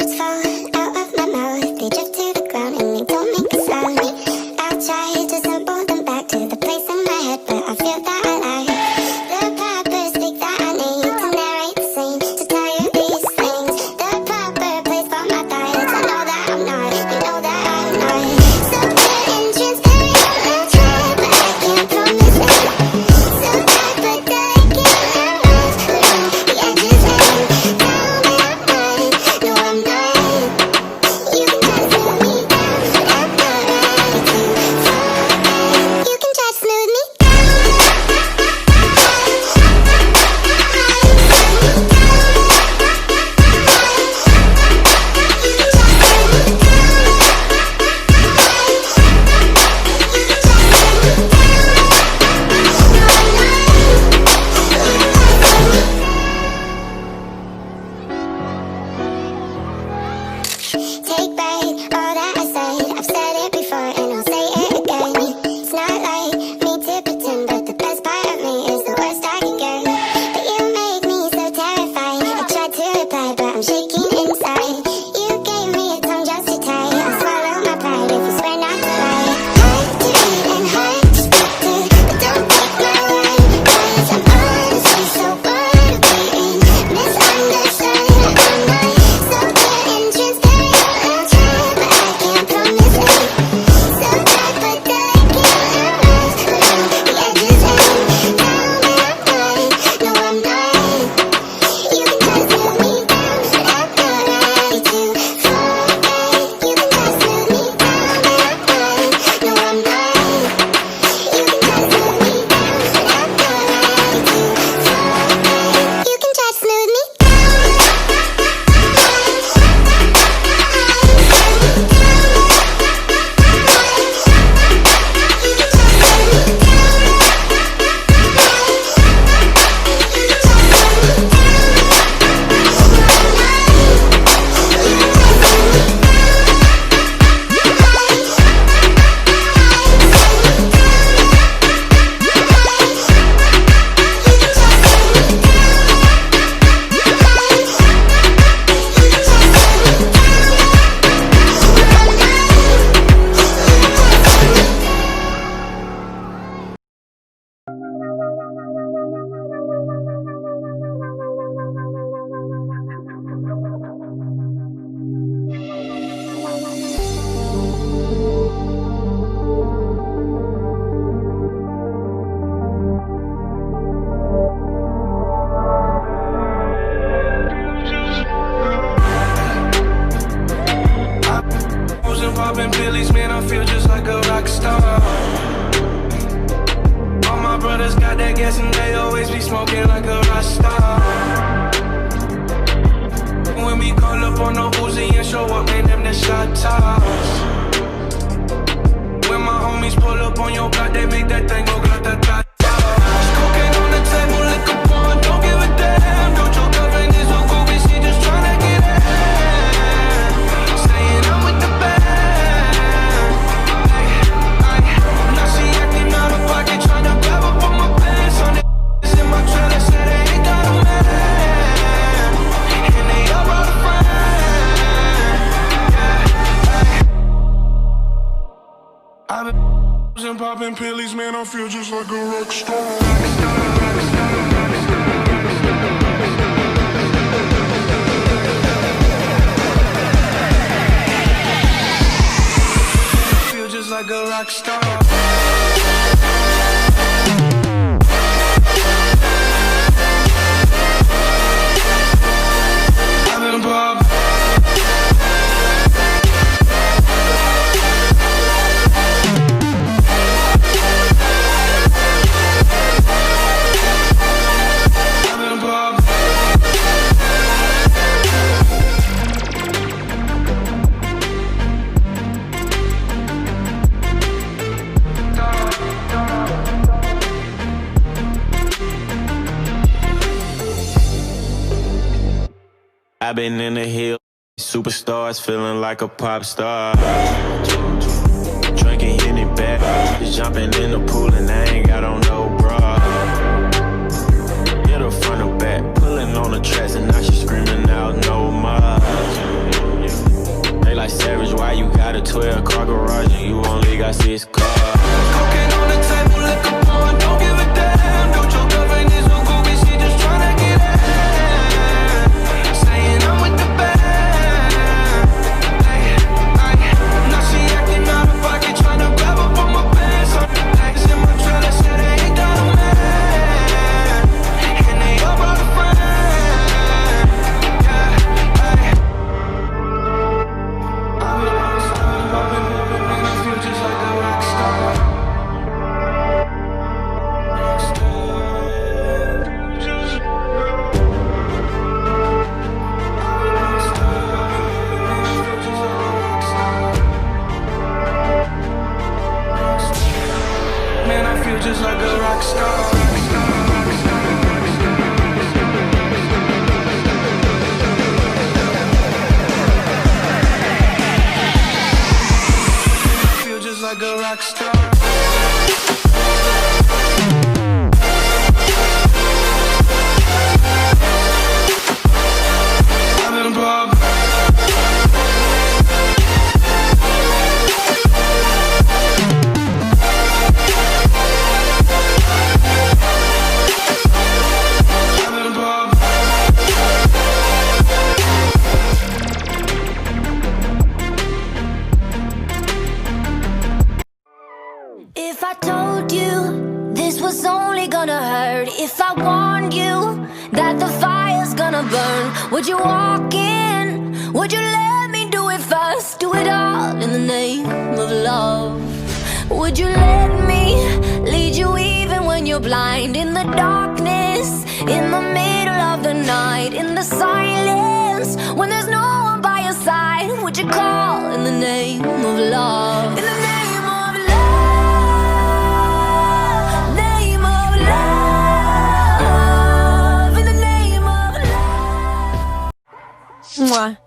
words fall out of my mouth. They drift to the ground and they don't make a sound. I'll try to symbol them back to the place in my head where I feel that I lie. The proper speak that I need to narrate the scene, to tell you these things. The proper place for my thoughts. I know that I'm not, you know that I'm not. So good and transparent, I'll try, but I can't promise it. So tight, but delicate, I'm lost around the edges and down my mind. No, I'm not. You can try to smooth me down, but I'm not ready to fall. You can try to smooth me down. Take back all that I said. I've said it before and I'll say it again. It's not like me to pretend, but the best part of me is the worst I can get. But you make me so terrified. I tried to reply, but I'm shaking inside. You gave me a tongue just to tie. I'll swallow my pride if you swear not to lie. Hard to read and hard to speak to, but don't take my line, 'cause I'm honestly so bored of being misunderstood. I'm not so good and transparent. I'll try, but I can't promise it. So tight, but delicate, I'm lost around the edges and down my mind. No, I'm not. You can try to smooth me down, but I'm not ready to fall back. You can try to smooth me down, but I'm not. No, I'm not. You can try to smooth me down, but I'm not ready to fall back. You can try to smooth me down. Popping pillies, man, I feel just like a rock star. All my brothers got that gas and they always be smoking like a rock star. When we call up on the Uzi and show up, man, them the shot toss. When my homies pull up on your block, they make that thing go grata-ta-ta. Cocaine on the table, liquor pouring, don't give a damn. Don't your girlfriend is a groovy, she just tryna get in. Staying up with the band. Now she acting out of pocket, tryna grab up on my pants. On the in my trailer, said they ain't got a man. And they all brought a friend. I've been popping pillies, man, I feel just like a rock star. Feel just like a rock star. I've been popping. I've been in the hill, superstars, feeling like a pop star. Drinking Henny back, just jumping in the pool and I ain't got on no bra. Hit her front or back, pulling on the tracks and now she screaming out no more. feel just like a rock star. Feel just like a rock star. If I told you this was only gonna hurt, if I warned you that the fire's gonna burn, would you walk in? Would you let me do it first? Do it all in the name of love. Would you let me lead you even when you're blind? In the darkness, in the middle of the night, in the silence, when there's no one by your side, would you call in the name of love? In the name of love, name of love, in the name of love. Mwah.